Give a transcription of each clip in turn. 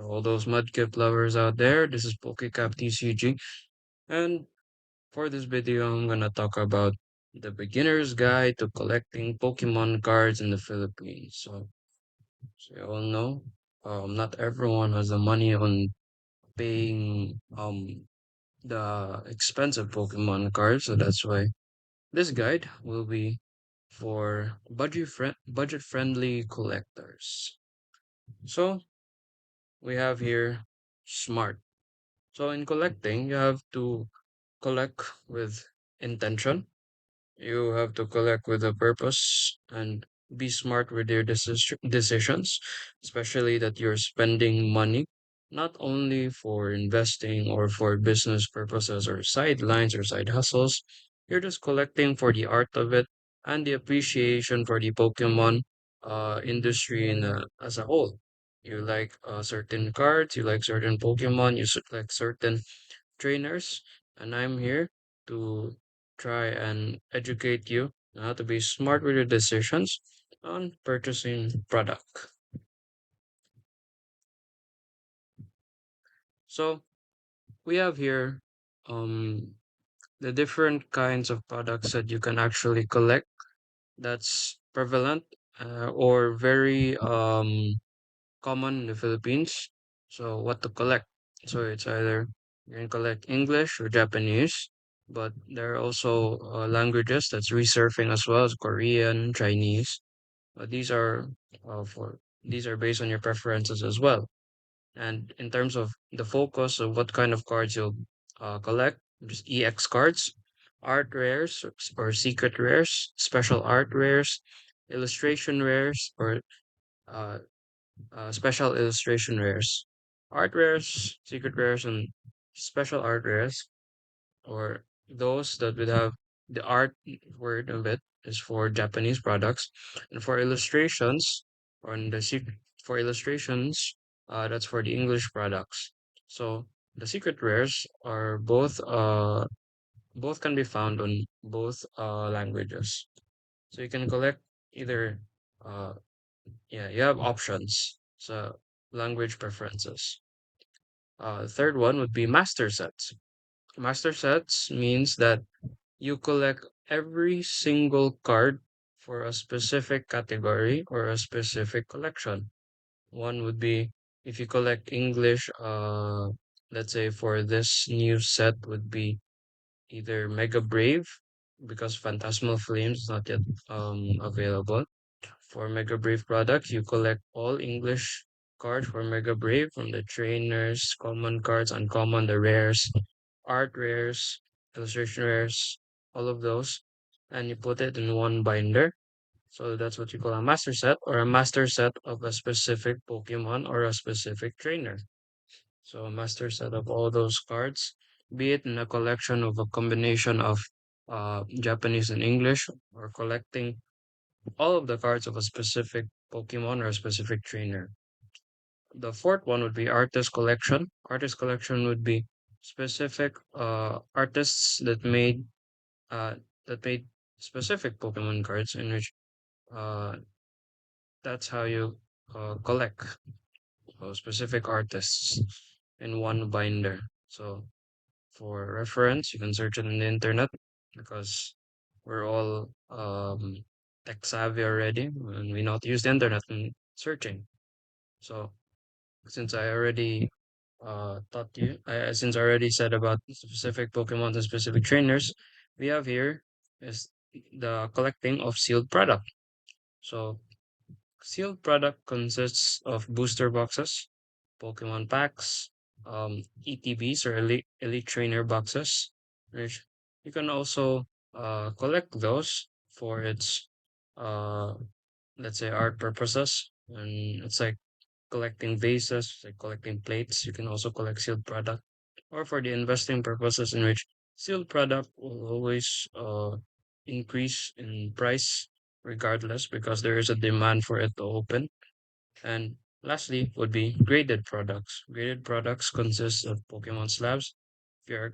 all those Mudkip lovers out there, this is PokeCap TCG, and for this video, I'm gonna talk about the beginner's guide to collecting Pokemon cards in the Philippines. So you all know, not everyone has the money on paying the expensive Pokemon cards, so that's why this guide will be for budget friendly collectors. So we have here smart. So in collecting, you have to collect with intention. You have to collect with a purpose and be smart with your decisions, especially that you're spending money not only for investing or for business purposes or sidelines or side hustles. You're just collecting for the art of it and the appreciation for the Pokemon industry as a whole. You like certain cards, you like certain Pokemon, like certain trainers, and I'm here to try and educate you on how to be smart with your decisions on purchasing product. So we have here um, the different kinds of products that you can actually collect that's prevalent or very common in the Philippines. So what to collect? So it's either you can collect English or Japanese, but there are also languages that's resurfing as well as Korean, Chinese. These are based on your preferences as well. And in terms of the focus of what kind of cards you'll collect, just EX cards, art rares or secret rares, special art rares, illustration rares, or uh, special illustration rares. Art rares, secret rares, and special art rares, or those that would have the art word of it is for Japanese products. And for illustrations, on the for illustrations, that's for the English products. So the secret rares are both can be found on both languages. So you can collect either uh, yeah, you have options. So language preferences. The third one would be master sets. Master sets means that you collect every single card for a specific category or a specific collection. One would be if you collect English, let's say for this new set would be either Mega Brave because Phantasmal Flames is not yet available. For Mega Brave products, you collect all English cards for Mega Brave from the trainers, common cards, uncommon, the rares, art rares, illustration rares, all of those, and you put it in one binder. So that's what you call a master set or a master set of a specific Pokemon or a specific trainer. So a master set of all those cards, be it in a collection of a combination of Japanese and English, or collecting all of the cards of a specific Pokemon or a specific trainer. The fourth one would be artist collection. Artist collection would be specific artists uh that made specific Pokemon cards in which uh that's how you collect specific artists in one binder. So for reference, you can search it on the internet because we're all tech savvy already and we know how to use the internet in searching. So since I already since I already said about specific Pokemon and specific trainers, we have here is the collecting of sealed product. So sealed product consists of booster boxes, Pokemon packs, ETBs or Elite Trainer boxes, which you can also collect those for its uh, let's say art purposes. And it's like collecting vases, like collecting plates. You can also collect sealed product, or for the investing purposes, in which sealed product will always increase in price regardless because there is a demand for it to open. And lastly, would be graded products. Graded products consist of Pokemon slabs. If you're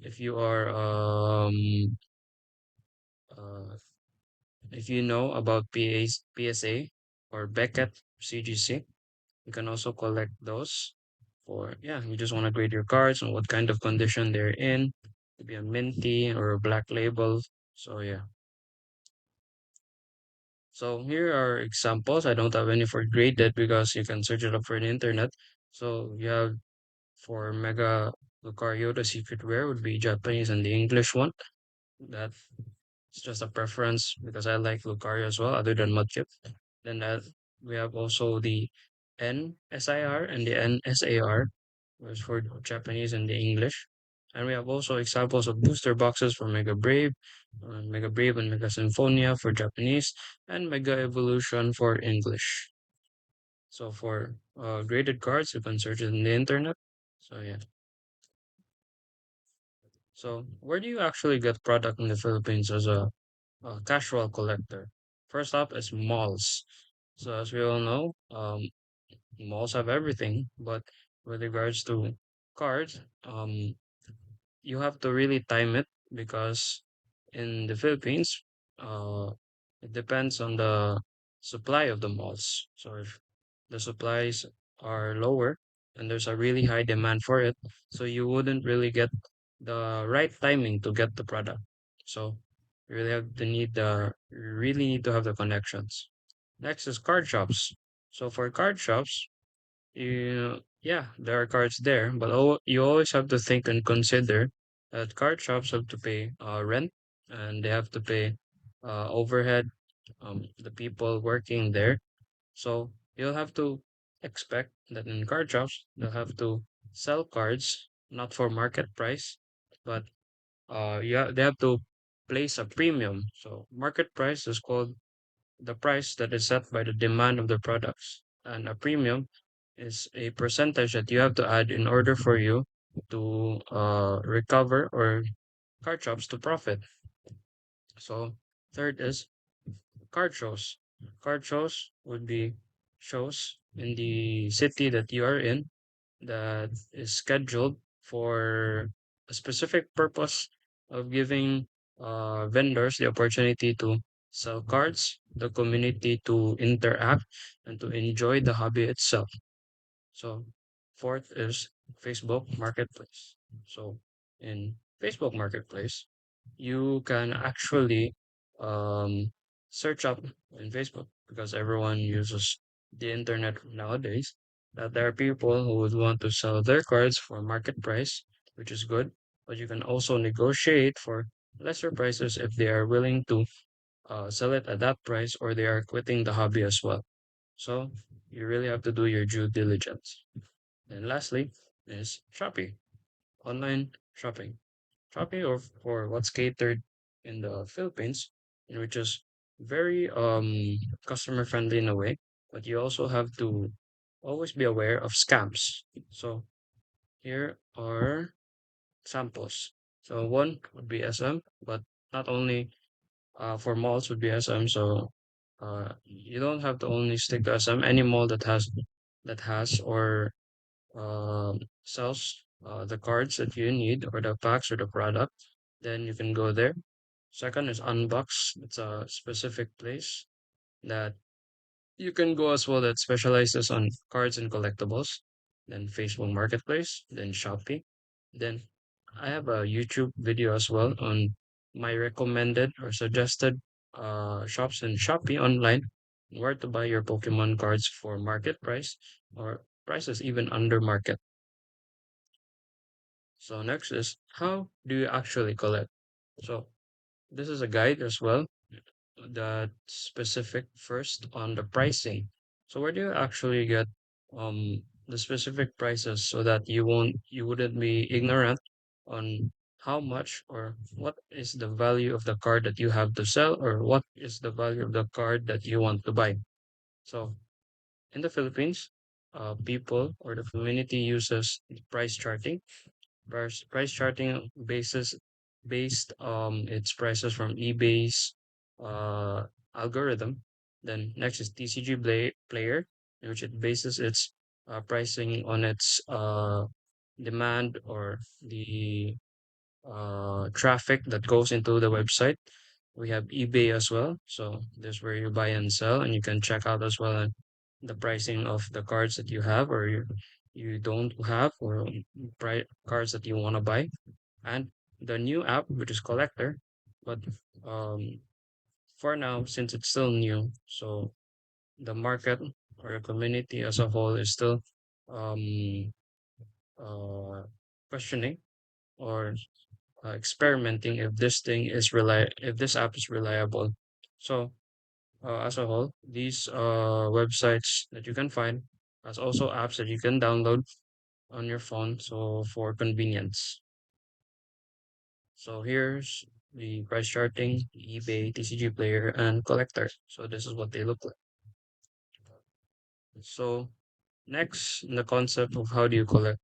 if you are uh, if you know about PSA or Beckett CGC, You can also collect those for, yeah, you just want to grade your cards and what kind of condition they're in. Could be a minty or a black label. So yeah. So here are examples. I don't have any for graded because you can search it up for the internet. So you have for Mega Lucario, the secret rare would be Japanese and the English one. That's just a preference because I like Lucario as well, other than Mudkip. Then we have also the NSIR and the NSAR, which is for Japanese and the English. And we have also examples of booster boxes for Mega Brave and Mega Symphonia for Japanese, and Mega Evolution for English. So for graded cards, you can search it in the internet. So yeah. So where do you actually get product in the Philippines as a casual collector? First up is malls. So as we all know, malls have everything, but with regards to cards, you have to really time it because in the Philippines, uh, it depends on the supply of the malls. So if the supplies are lower and there's a really high demand for it, so you wouldn't really get the right timing to get the product. So you really need to have the connections. Next is card shops. So for card shops, yeah, there are cards there, but you always have to think and consider that card shops have to pay rent and they have to pay overhead, the people working there. So you'll have to expect that in card shops they'll have to sell cards not for market price, but yeah, they have to place a premium. So market price is called the price that is set by the demand of the products, and a premium is a percentage that you have to add in order for you to recover or card shops to profit. So third is card shows. Card shows would be shows in the city that you are in that is scheduled for a specific purpose of giving vendors the opportunity to sell cards, the community to interact, and to enjoy the hobby itself. So, fourth is Facebook Marketplace. So, in Facebook Marketplace, you can actually um, search up in Facebook because everyone uses the internet nowadays. That there are people who would want to sell their cards for market price, which is good, but you can also negotiate for lesser prices if they are willing to sell it at that price or they are quitting the hobby as well. So you really have to do your due diligence. And lastly is Shopee, online shopping. Shopee or for what's catered in the Philippines, which is very customer friendly in a way, but you also have to always be aware of scams. So here are samples. So one would be SM, but not only for malls would be SM. So you don't have to only stick to SM. Any mall that has or sells the cards that you need or the packs or the product, then you can go there. Second is Unbox. It's a specific place that you can go as well that specializes on cards and collectibles. Then Facebook Marketplace, then Shopee. Then I have a YouTube video as well on my recommended or suggested shops in Shopee online where to buy your Pokemon cards for market price or prices even under market. So next is how do you actually collect? So this is a guide as well that specific first on the pricing. So where do you actually get the specific prices so that you wouldn't be ignorant on how much or what is the value of the card that you have to sell or what is the value of the card that you want to buy. So in the Philippines, people or the community uses price charting. Price charting basis based its prices from eBay's uh algorithm. Then next is TCG player, in which it bases its pricing on its demand or the traffic that goes into the website. We have eBay as well, so this where you buy and sell, and you can check out as well the pricing of the cards that you have or you don't have, or cards that you want to buy, and the new app, which is Collector. But um, for now, since it's still new, so the market or the community as a whole is still um, uh, questioning or experimenting if if this app is reliable. So as a whole, these websites that you can find, as also apps that you can download on your phone, so for convenience. So here's the price charting, eBay, TCG Player, and Collector. So this is what they look like. So next, the concept of how do you collect,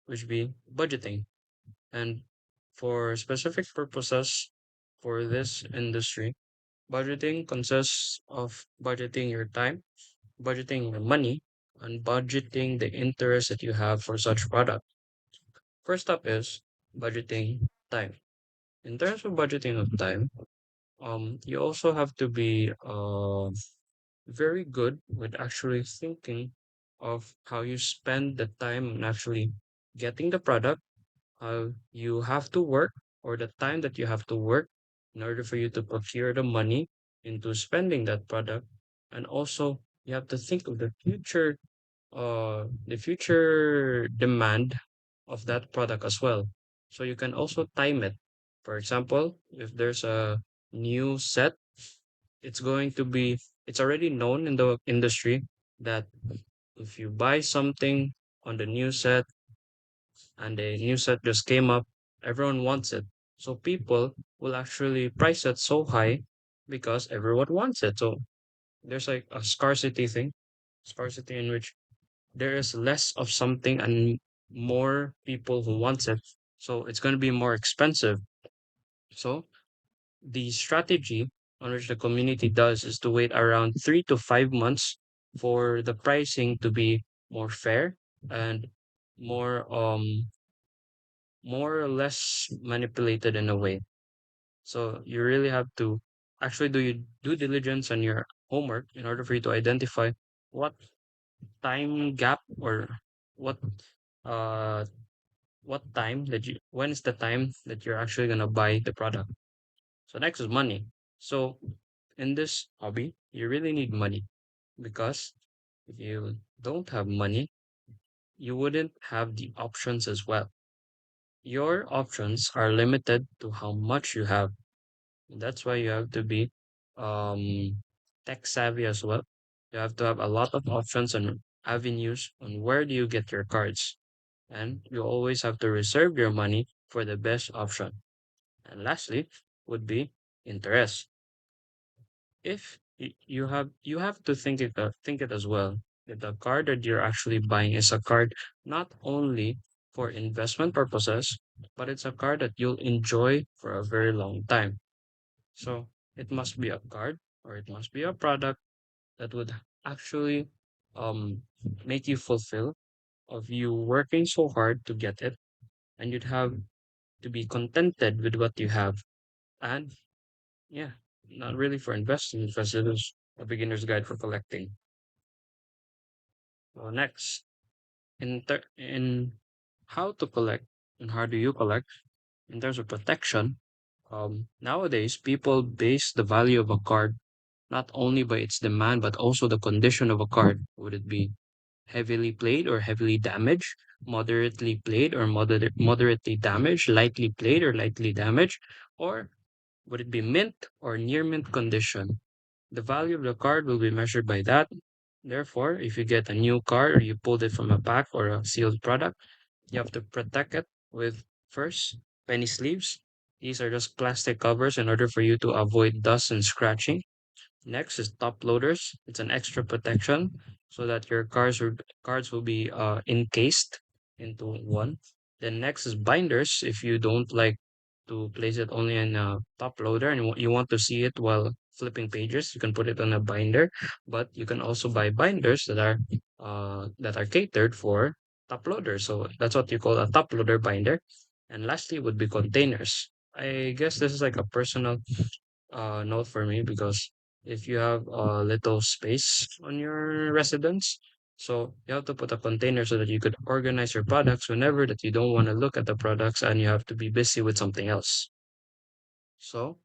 which be budgeting. And for specific purposes for this industry, budgeting consists of budgeting your time, budgeting your money, and budgeting the interest that you have for such product. First up is budgeting time. In terms of budgeting of time, you also have to be very good with actually thinking of how you spend the time and actually getting the product, how you have to work or the time that you have to work in order for you to procure the money into spending that product. And also you have to think of the future demand of that product as well. So you can also time it. For example, if there's a new set, it's already known in the industry that if you buy something on the new set and the new set just came up, everyone wants it. So people will actually price it so high because everyone wants it. So there's like a scarcity thing, scarcity in which there is less of something and more people who wants it. So it's going to be more expensive. So the strategy on which the community does is to wait around 3 to 5 months for the pricing to be more fair and more more or less manipulated in a way. So you really have to actually do your due diligence and your homework in order for you to identify what time gap or what uh what time that you when is the time that you're actually gonna buy the product. So next is money. So in this hobby, you really need money because if you don't have money, you wouldn't have the options as well. Your options are limited to how much you have. That's why you have to be tech savvy as well. You have to have a lot of options and avenues on where do you get your cards. And you always have to reserve your money for the best option. And lastly would be interest. If you have to think it as well that the card that you're actually buying is a card not only for investment purposes, but it's a card that you'll enjoy for a very long time. So it must be a card or it must be a product that would actually um make you fulfill of you working so hard to get it, and you'd have to be contented with what you have. And yeah, not really for investing because it is a beginner's guide for collecting. So next, in how to collect and how do you collect in terms of protection, nowadays people base the value of a card not only by its demand but also the condition of a card. Would it be heavily played or heavily damaged, moderately played or moderately damaged, lightly played or lightly damaged, or would it be mint or near mint condition? The value of the card will be measured by that. Therefore, if you get a new card or you pulled it from a pack or a sealed product, you have to protect it with first penny sleeves. These are just plastic covers in order for you to avoid dust and scratching. Next is top loaders. It's an extra protection so that your cards will be encased into one. Then next is binders. If you don't like to place it only in a top loader and you want to see it while flipping pages, you can put it on a binder. But you can also buy binders that are catered for top loaders. So that's what you call a top loader binder. And lastly would be containers. I guess this is like a personal note for me because if you have a little space on your residence. So you have to put a container so that you could organize your products whenever that you don't want to look at the products and you have to be busy with something else. So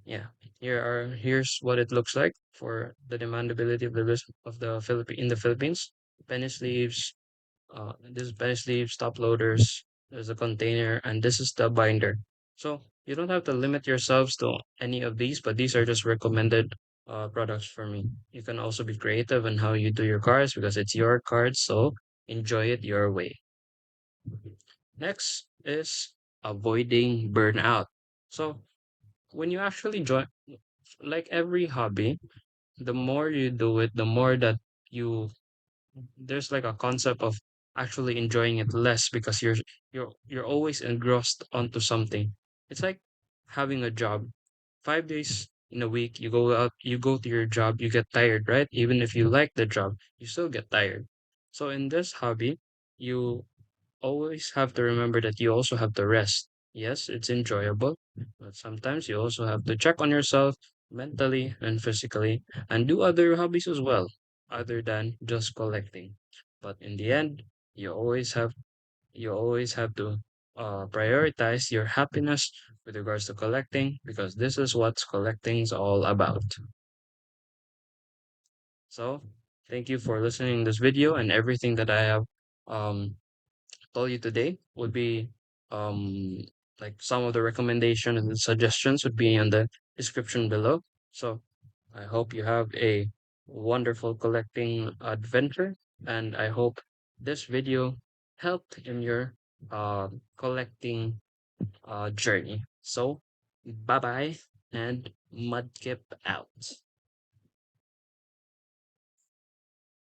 yeah, here's what it looks like for the demandability of the Philippine in the Philippines. Penny sleeves, this is penny sleeves, top loaders, there's a container, and this is the binder. So you don't have to limit yourselves to any of these, but these are just recommended products for me. You can also be creative in how you do your cards because it's your cards, so enjoy it your way. Next is avoiding burnout. So when you actually join, like every hobby, the more you do it, the more that you there's like a concept of actually enjoying it less because you're always engrossed onto something. It's like having a job. 5 days in a week, you go out, you go to your job, you get tired, right? Even if you like the job, you still get tired. So in this hobby, you always have to remember that you also have to rest. Yes, it's enjoyable, but sometimes you also have to check on yourself mentally and physically and do other hobbies as well, other than just collecting. But in the end, you always have to prioritize your happiness with regards to collecting because this is what collecting's all about. So, thank you for listening to this video and everything that I have um told you today would be um like some of the recommendations and suggestions would be in the description below. So I hope you have a wonderful collecting adventure and I hope this video helped in your collecting journey. So bye bye and Mudkip out.